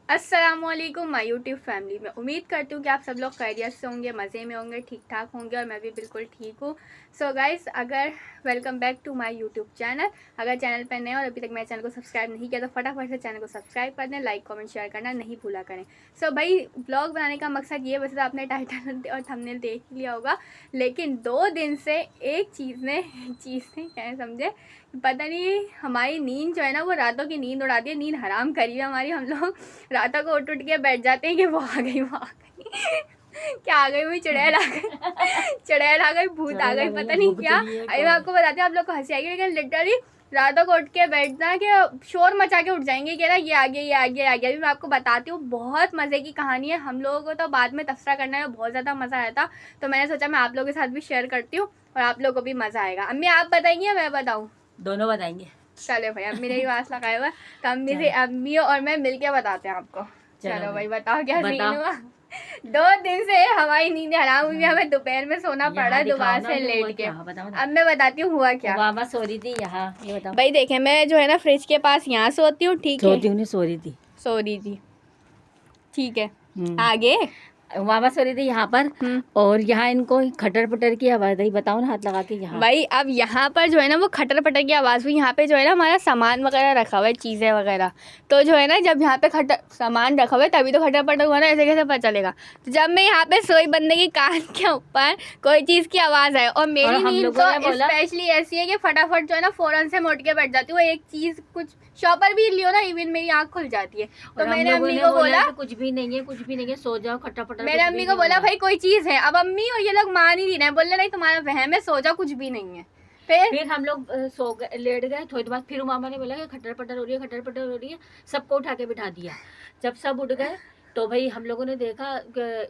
अस्सलामुअलैकुम my YouTube family में। उम्मीद करती हूँ कि आप सब लोग खैरियत से होंगे, मज़े में होंगे, ठीक ठाक होंगे और मैं भी बिल्कुल ठीक हूँ। सो गाइस, अगर welcome back to my YouTube channel. अगर चैनल पर नए और अभी तक मेरे चैनल को सब्सक्राइब नहीं किया तो फटाफट से चैनल को सब्सक्राइब कर दें, लाइक कमेंट शेयर करना नहीं भूला करें। सो भाई, ब्लॉग बनाने का मकसद ये, वैसे तो आपने टाइटल और थंबनेल देख लिया होगा, लेकिन 2 दिन से एक चीज़ ने क्या समझे, पता नहीं हमारी नींद जो है ना, वो रातों की नींद उड़ा दी है। नींद हराम करी है हमारी। हम लोग रातों को उठ के बैठ जाते हैं कि वो आ गई, वो आ गई क्या आ गई, वही चुड़ैल आ गई, चुड़ैल आ गई, भूत आ गई, पता नहीं क्या। अभी मैं आपको बताती हूँ, आप लोग को हंसी आएगी, लेकिन लिटरली रातों को उठ के बैठना कि शोर मचा के उठ जाएंगे कि ना ये आ गया, ये आ गया, ये आ गया। अभी मैं आपको बताती हूँ, बहुत मज़े की कहानी है। हम लोगों को तो बाद में तबसरा करने में बहुत ज़्यादा मज़ा आया था, तो मैंने सोचा मैं आप लोगों के साथ भी शेयर करती हूँ और आप लोगों को भी मज़ा आएगा। अम्मी आप बताएंगी या मैं बताऊँ? दोनों बताएंगे। चलो भाई, अम्मी ने भी वास लगाया हुआ, तो अम्मी और मैं मिलके बताते हैं आपको। चलो भाई, बताओ क्या सीन हुआ। 2 दिन से हमारी नींद हराम हुई, हमें दोपहर में सोना पड़ा दोबारा से लेट के। अब मैं बताती हूँ हुआ क्या। मामा सो रही थी यहाँ, ये बताओ भाई देखे, मैं जो है ना फ्रिज के पास यहाँ सोती हूँ, ठीक है, सो रही थी, ठीक है। आगे मामा सो रही थी यहाँ पर, और यहाँ इनको खटर पटर की आवाज आई। बताओ ना, हाथ लगा के यहाँ। भाई अब यहाँ पर जो है ना वो खटर पटर की आवाज़ हुई। यहाँ पे जो है ना हमारा सामान वगैरह रखा हुआ है, चीज़ें वगैरह, तो जो है ना जब यहाँ पे खटर सामान रखा हुआ है तभी तो खटर पटर हुआ ना, ऐसे कैसे पता चलेगा। तो जब मैं यहाँ पे सोई, बंदे की कान के ऊपर कोई चीज़ की आवाज़ आए, और मेरी नींद तो स्पेशली ऐसी है कि फटाफट जो है ना फ़ौरन से मोड़ के बैठ जाती हूँ। एक चीज़ कुछ शॉपर भी लियो ना, इवन मेरी आँख खुल जाती है। तो मैंने अम्मी को बोला कुछ भी नहीं है, कुछ भी नहीं है, सो जाओ, खट्टा पटर। मैंने अम्मी को बोला भाई कोई चीज़ है। अब अम्मी और ये लोग मान ही नहीं रहे, बोल रहे नहीं तुम्हारा वहम है, सो जाओ, कुछ भी नहीं है। फिर हम लोग सो गए, लेट गए। थोड़ी देर बाद फिर मामा ने बोला कि खटर पटर हो रही है, खटर पटर हो रही है। सबको उठा के बिठा दिया। जब सब उठ गए तो भाई हम लोगों ने देखा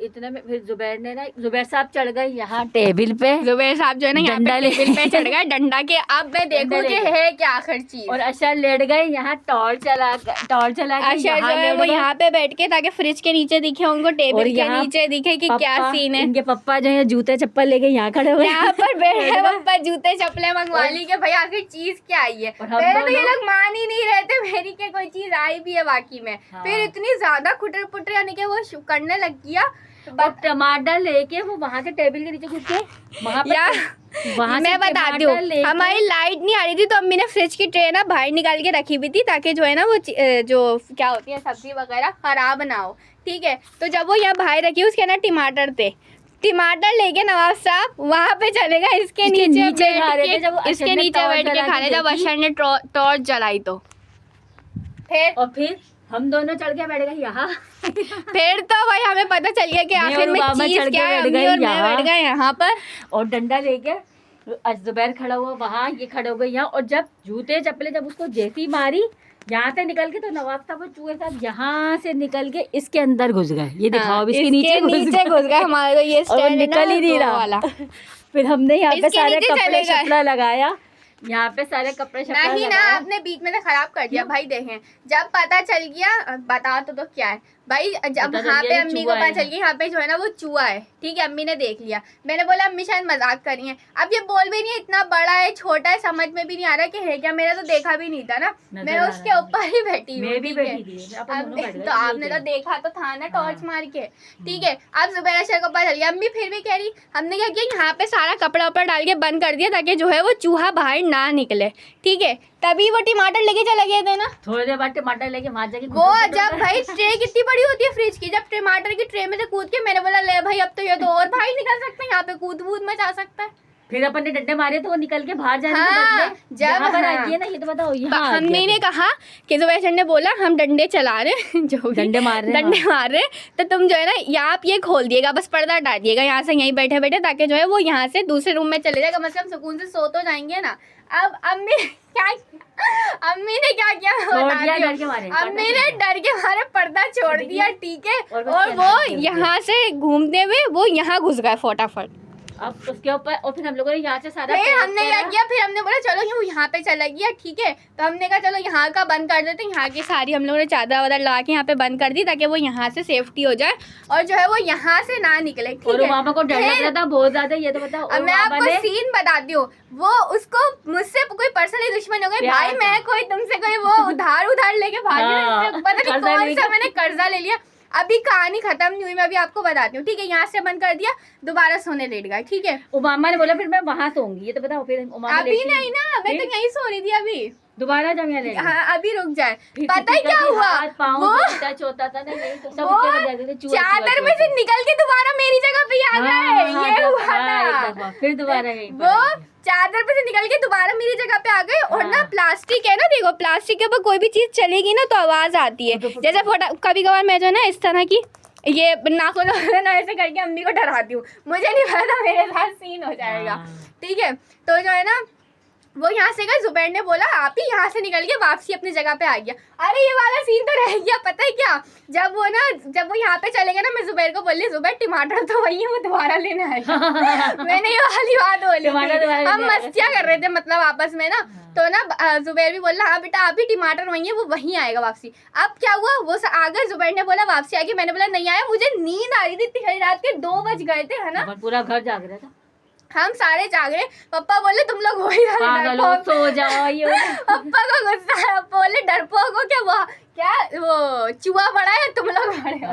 इतने में फिर जुबैर साहब चढ़ गए यहाँ टेबल पे। जुबैर साहब जो है ना यहाँ पे टेबल पे चढ़ गए डंडा के। अब मैं देखूं कि है क्या आखिर चीज। और अशर लेट गए यहाँ, टॉर्च चला अशर जो है वो यहाँ पे बैठ के, ताकि फ्रिज के नीचे दिखे उनको, टेबल के नीचे दिखे कि क्या सीन है। इनके पप्पा जो है जूते चप्पल लेके यहाँ खड़े हुए, यहाँ पर बैठे पप्पा जूते चप्पलें मंगवा ली कि भाई आखिर चीज क्या आई है। पहले तो ये लोग मान ही नहीं रहे थे मेरी के कोई चीज आई भी है वाकई में। फिर इतनी ज्यादा खुटर पुटर यानी कि वो करने लग गया। और टमाटर लेके वो वहाँ के टेबल के नीचे घुस के वहाँ मैं बताती हूँ, हमारी लाइट नहीं आ रही थी तो अम्मी ने फ्रिज की ट्रे ना बाहर निकाल के रखी हुई थी, ताकि जो है ना वो जो क्या होती है सब्जी वगैरह खराब ना हो, ठीक है। तो जब वो यहाँ बाहर रखी, उसके ना टमाटर थे, टमाटर लेके नवाब साहब वहाँ पे चले गए इसके नीचे बैठ के खाने, जब अशर ने टॉर्च जलाई तो फिर हम दोनों चढ़ के बैठ गए यहाँ। फिर तो भाई हमें पता चल गया कि आखिर में चीज क्या है। अम्मी और मैं बैठ गए यहाँ पर, और डंडा लेके जुबैर खड़ा हुआ वहाँ, ये खड़े हो गए यहाँ। और जब जूते चप्पलें जब उसको जैसी मारी यहाँ से निकल के, तो नवाब साहब और चूहे साहब यहाँ से निकल के इसके अंदर घुस गए। ये दिखाओ, इसके नीचे घुस गए हमारे, तो ये स्टैंड निकल ही नहीं रहा। फिर हमने यहाँ पे सारे कपड़े शपड़ा लगाया, यहाँ पे सारे कपड़े नहीं ना, आपने बीच में से खराब कर दिया। भाई देखें, जब पता चल गया, बता तो क्या है भाई, जब यहाँ पे अम्मी को पता चल गया यहाँ पे जो है ना वो चूहा है, ठीक है, अम्मी ने देख लिया। मैंने बोला अम्मी शायद मजाक कर रही है। अब ये बोल भी नहीं, इतना बड़ा है छोटा है समझ में भी नहीं आ रहा कि है क्या। मेरा तो देखा भी नहीं था ना, मैं उसके ऊपर ही बैठी हूँ, ठीक है। तो आपने तो देखा तो था ना टॉर्च मार के, ठीक है। अब जुबैर अशर को पता चल गया। अम्मी फिर भी कह रही, हमने क्या किया, यहाँ पे सारा कपड़ा उपड़ा डाल के बंद कर दिया, ताकि जो है वो चूहा बाहर ना निकले, ठीक है। तभी वो टमाटर लेके चले गए थे ना, थोड़ी देर बाद टमाटर लेके वहां जाके वो जब भाई ट्रे कितनी बड़ी होती है फ्रिज की, जब टमाटर की ट्रे में से कूद के, मैंने बोला ले भाई अब तो ये तो और भाई निकल सकते हैं, यहाँ पे कूद मचा सकता है। फिर अपन ने डंडे मारे तो वो निकल के बाहर जाने के बदले जब आती है ना, ये तो बताओ, हमने ने कहा कि जुबैर ने बोला हम डंडे चला रहे जो डंडे मार रहे तो तुम जो है ना यहाँ आप ये खोल दिएगा, बस पर्दा हटा दिएगा यहाँ से, यहीं बैठे बैठे, ताकि जो है वो यहाँ से दूसरे रूम में चले जाएगा, मतलब सुकून से सो तो जाएंगे ना। अब अम्मी ने क्या किया, अम्मी ने डर के मारे पर्दा छोड़ दिया, ठीक है। और वो यहाँ से घूमते हुए वो यहाँ घुस गए फटाफट। अब उसके ऊपर और फिर हम लोगों ने यहाँ से सारा फिर पैक हमने क्या करा। किया, फिर हमने बोला चलो ये यहाँ पे चला गया, ठीक है, तो हमने कहा चलो यहाँ का बंद कर देते हैं। यहाँ की सारी हम लोगों ने चादर वादर लगा के यहाँ पे बंद कर दी ताकि वो यहाँ से सेफ्टी हो जाए और जो है वो यहाँ से ना निकले, ठीक और है। मामा को डर लग रहा था बहुत ज्यादा, ये तो बताओ। अब मैं आपको सीन बताती हूँ, वो उसको मुझसे कोई पर्सनली दुश्मन हो गई, भाई मैं कोई तुमसे कोई वो उधार लेके भाग हाँ, पता नहीं कर्जा कौन लेके। सा मैंने कर्जा ले लिया। अभी कहानी खत्म नहीं हुई, मैं अभी आपको बताती हूँ, ठीक है। यहाँ से बंद कर दिया, दोबारा सोने लेट गए, ठीक है। उमामा ने बोला फिर मैं वहां सोऊंगी, ये तो बताओ। फिर उमामा अभी नहीं ना, मैं तो यहीं सो रही थी अभी। दोबारा जब यहाँ ले हाँ अभी रुक जाए। पता है क्या हुआ, वो वो होता था ना, यही तो सब ऊपर जाते थे, चूहा चादर में से निकल के दोबारा मेरी जगह पे आ गए, ये हुआ था। फिर दोबारा यही वो चादर पे से निकल के दोबारा मेरी जगह पे आ गए। और ना प्लास्टिक है ना, देखो प्लास्टिक के ऊपर कोई भी चीज चलेगी ना तो आवाज आती है। जैसे कभी कभार मैं जो ना इस तरह की ये नाखून ना ऐसे करके अम्मी को डराती हूँ, मुझे नहीं पता मेरे साथ सीन हो जाएगा, ठीक है। तो जो है ना वो यहाँ से गए, जुबैर ने बोला आप ही यहाँ से निकल के वापसी अपनी जगह पे आ गया। अरे ये वाला सीन तो रह गया, पता है क्या, जब वो यहाँ पे चले गए ना, मैं जुबैर को बोली जुबैर टमाटर तो वही है, वो दोबारा लेने आएगा। मैंने ये वाली बात बोली, हम मस्तियाँ कर रहे थे मतलब आपस में ना। तो ना जुबैर भी बोला हाँ बेटा आप ही टमाटर वही है, वो वहीं आएगा वापसी। अब क्या हुआ, वो आ गए, जुबैर ने बोला वापसी आएगी, मैंने बोला नहीं आया, मुझे नींद आ रही थी, इतनी रात के 2 बज गए थे, है ना, पूरा घर जाग रहा था, हम सारे जाग रहे। पापा बोले तुम लोग हो ही सो जाओ, ये पापा को गुस्सा, बोले डरपोक हो क्या, वो क्या वो चूहा बड़ा है तुम लोग बड़े हो,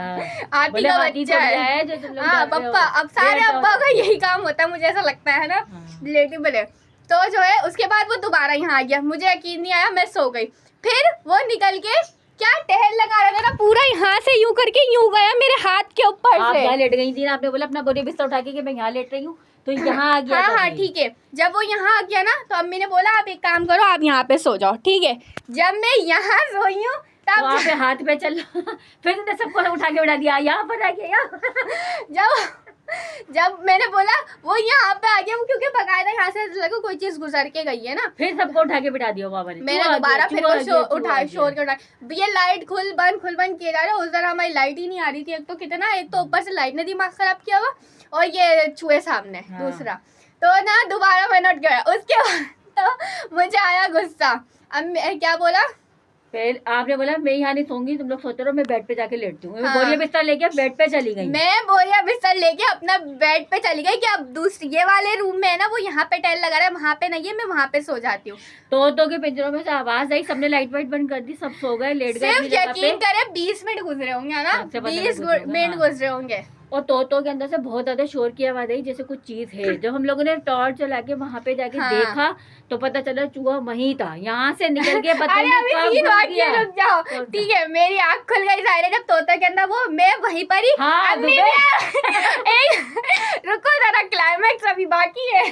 आती का बच्चा है जो तुम लोग हाँ पप्पा। अब सारे अब्बा का यही काम होता है, मुझे ऐसा लगता है ना, रिलेटिव बोले। तो जो है उसके बाद वो दोबारा यहाँ आ गया, मुझे यकीन नहीं आया, मैं सो गई। फिर वो निकल के क्या टहल लगा रहा था ना, पूरा यहाँ से यूं करके यूं गया मेरे हाथ के ऊपर से। आप लेट गई थी ना, आपने बोला अपना बोरी बिस्तर उठा के मैं यहाँ लेट रही हूँ, तो यहाँ आ गया। हाँ ठीक है, जब वो यहाँ आ गया ना तो अम्मी ने बोला आप एक काम करो आप यहाँ पे सो जाओ, ठीक है। जब मैं यहाँ सोई हूँ तब वहाँ पे हाथ पे चल फिर तुमने सबको उठा के बिठा दिया, यहाँ पर आ गया। जब मैंने बोला वो यहाँ पे आ गया, वो क्योंकि बकायदा यहाँ से लगा कोई चीज गुजर के गई है ना, फिर सबको उठा के बिठा दिया बाबा ने। मैंने दोबारा फिर वो उठा शोर के उठा, ये लाइट खुल बंद किए जा रहे। उस तरह हमारी लाइट ही नहीं आ रही थी, एक तो कितना, एक तो ऊपर से लाइट ने दिमाग खराब किया हुआ और ये चूहे सामने दूसरा। तो ना दोबारा मैंने उठ गया, उसके बाद तो मुझे आया गुस्सा। अब क्या बोला, फिर आपने बोला मैं यहाँ नहीं सोऊंगी, तुम लोग सोते रहो, मैं बेड पे जाके लेटती हूँ। बोरिया बिस्तर लेके बेड पे चली गई, मैं बोरिया बिस्तर लेके अपना बेड पे चली गई कि अब दूसरी ये वाले रूम में है ना, वो यहाँ पे टाइल लगा रहा है, वहाँ पे नहीं है, मैं वहाँ पे सो जाती हूँ। तो के पिंजरों में से आवाज आई, सबने लाइट वाइट बंद कर दी, सब सो गए, लेट गए। सिर्फ यकीन करे 20 मिनट गुजरे होंगे ना, 20 मिनट गुजरे होंगे। और तोतों के अंदर से बहुत ज्यादा शोर की आवाज आई, जैसे कुछ चीज है। जब हम लोगों ने टॉर्च चला के वहाँ पे जाके देखा तो पता चला चूहा वहीं था, यहाँ से निकल के रुक जाओ, ठीक है, मेरी आँख खुल गई सारे जब तोते के अंदर वो, मैं वहीं पर ही। रुको जरा, क्लाइमैक्स अभी बाकी है,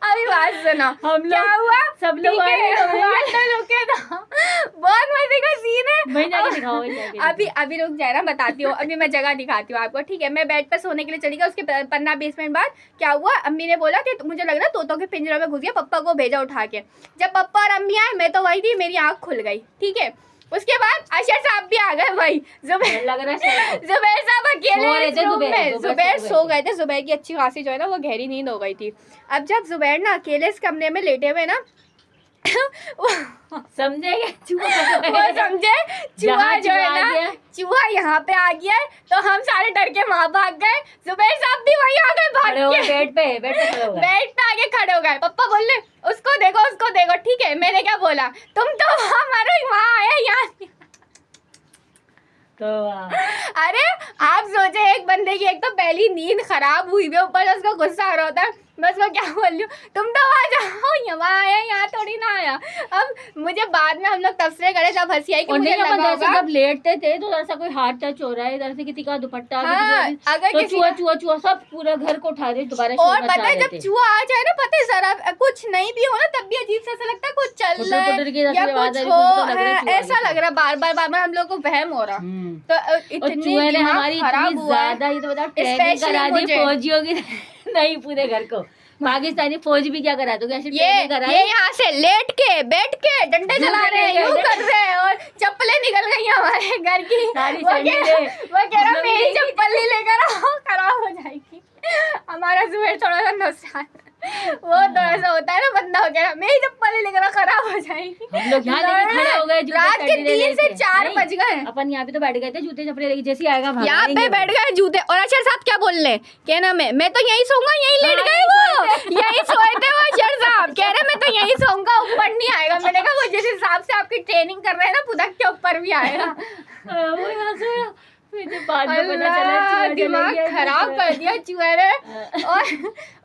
अभी बात सुनो। हम क्या हुआ, सब लोग बहुत मजे का सीन है। वहीं जाके दिखाओ, अभी रुक जाए ना, बताती हूँ, अभी मैं जगह दिखाती हूँ आपको, ठीक है। मैं बेड पर सोने के लिए चली गई, उसके 15-20 मिनट बाद क्या हुआ, अम्मी ने बोला कि मुझे लग रहा तोतों के पिंजरे में घुस गया, पप्पा को भेजा उठा के। जब पप्पा और अम्मी आए, मैं तो वही थी, मेरी आँख खुल गई, ठीक है। उसके बाद अशर साहब भी आ गए, वही जुबैर साहब अकेले रूम में, जुबैर सो गए थे। जुबैर की अच्छी खासी जो है ना वो गहरी नींद हो गई थी। अब जब जुबैर ना अकेले इस कमरे में लेटे हुए ना समझे वो समझे चूहा जो है ना, चूहा यहाँ पे आ गया है, तो हम सारे डर के वहाँ भाग गए। जुबैर साहब भी वहीं आ गए भाग के, बेड पे आगे खड़े हो गए। पापा बोले उसको देखो, ठीक है। मैंने क्या बोला, तुम तो वहाँ मारो, वहाँ आया यहाँ। तो अरे आप सोचे एक बंदे की एक तो पहली नींद खराब हुई है, ऊपर उसको गुस्सा आ रहा होता है, मैं उसको क्या बोल रही हूँ, तुम तो वहाँ जाओ, वहाँ आया, यहाँ थोड़ी ना आया। अब मुझे बाद में हम लोग तबसरे करे, जब हंसी आई कि मुझे लगा होगा जब लेटते थे तो ऐसा कोई हाथ टच हो रहा है, इधर से किसी का दुपट्टा, अगर तो चूहा सब पूरा घर को उठा दे दोबारा। और पता है जब चूहा आ जाए ना, पता है जरा कुछ नहीं भी हो ना, तब भी अजीब सा ऐसा लगता है कुछ चल रहा है या कुछ हो, ऐसा लग रहा है बार बार हम लोग को वहम हो रहा। तो इतनी हमारी ज्यादा, ये तो बताओ ट्रेनिंग करा दी फौजियों की नहीं, पूरे घर को पाकिस्तानी फौज भी क्या करा दोगे, ये यहाँ से लेट के बैठ के डंडे चला रहे हैं, यूं कर रहे हैं, और चप्पलें निकल गई हमारे घर की। वो कह रहा मेरी चप्पल नहीं लेकर आओ, खराब हो जाएगी। हमारा जुबैर थोड़ा सा नुकसान, वो तो ऐसा होता है ना, बंदा हो गया मेरी चप्पल लेकर खराब हो जाएगी। हम लोग यहाँ लेके खड़े हो गए, जूते रात के चड्डी ले 3 से लेके। 4 नहीं, बज गए। अपन यहाँ पे तो बैठ गए थे जूते चप्पल लेके, जैसे ही आएगा यहाँ पे बैठ गए जूते। और अशर साहब क्या बोल रहे, क्या नाम है, मैं तो यहीं सोऊंगा, यहीं लेट गए वो, यहीं सोए थे वो। अशर साहब कह रहे मैं तो यहीं सोऊंगा, ऊपर नहीं आएगा। मैंने कहा वो जिस हिसाब से आपकी ट्रेनिंग कर रहे हैं ना, पुदक के ऊपर भी आएगा। वो यहाँ सोया, फिर जब बाद में पता चला अल्लाह, चूहा दिमाग चला गया, खराब कर दिया चूहे ने। और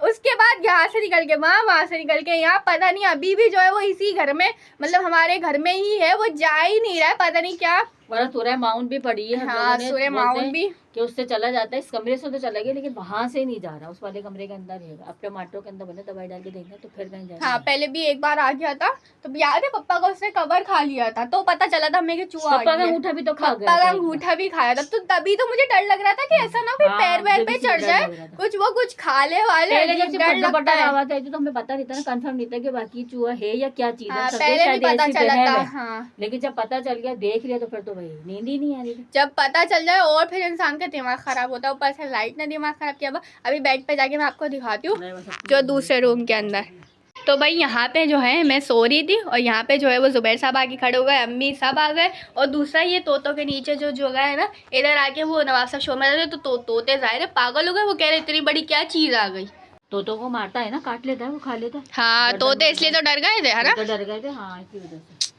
उसके बाद यहाँ से निकल के वहाँ से निकल के यहाँ, पता नहीं अभी भी जो है वो इसी घर में, मतलब हमारे घर में ही है, वो जा ही नहीं रहा है, पता नहीं क्या। बड़ा सूर्य माउंट भी पड़ी है। हम हाँ, लोगों ने सूर्य बोलते माउंट हैं भी। कि उससे चला जाता है, इस कमरे से तो चला गया, लेकिन वहां से नहीं जा रहा, उस वाले कमरे के अंदर रहेगा। अब टमाटो के अंदर बने, दवाई डाल के देंगे तो फिर कहीं जाएगा। हाँ, पहले भी एक बार आ गया था, तो याद है पप्पा का उसने कवर खा लिया था, तो पता चला था हमें कि चूहा आ पप्पा का गया है। अंगूठा भी तो खा गया पप्पा का था एक बार। अंगूठा भी खाया था, तो तभी तो मुझे डर लग रहा था कि ऐसा ना कोई हाँ, पैर वैर मुझे पे भी चढ़ डर जाए, लग रहा था। कुछ वो कुछ खाले वाले, पहले जब अजीब से डर फटा लगता है। आवाज आई थी तो हमें पता नहीं था ना, कंफर्म नहीं था कि बाकी चूहा है या क्या चीज है। हाँ, सबसे पहले शायद भी पता ऐसी चला बहन था। है। हाँ, लेकिन जब पता चल गया, देख लिया, तो फिर तो भाई नींद ही नहीं आ रही थी। जब पता चल जाए और फिर इंसान का दिमाग खराब होता है, ऊपर से लाइट ने दिमाग खराब किया। अभी बेड पे जाके मैं आपको दिखाती हूँ जो दूसरे रूम के अंदर। तो भाई यहाँ पे जो है मैं सो रही थी, और यहाँ पे जो है वो जुबैर साहब आके खड़े हो गए, अम्मी सब आ गए। और दूसरा ये तोतों के नीचे जो जगह है ना, इधर आके वो नवाब साहब शो में रहते, तो तोते जाहिर है पागल हो गए, वो कह रहे इतनी बड़ी क्या चीज़ आ गई। तोतों को मारता है ना, काट लेता है, वो खा लेता है। हाँ, तोते इसलिए तो डर गए थे, है ना। तो डर गए थे, हाँ, इसी वजह से।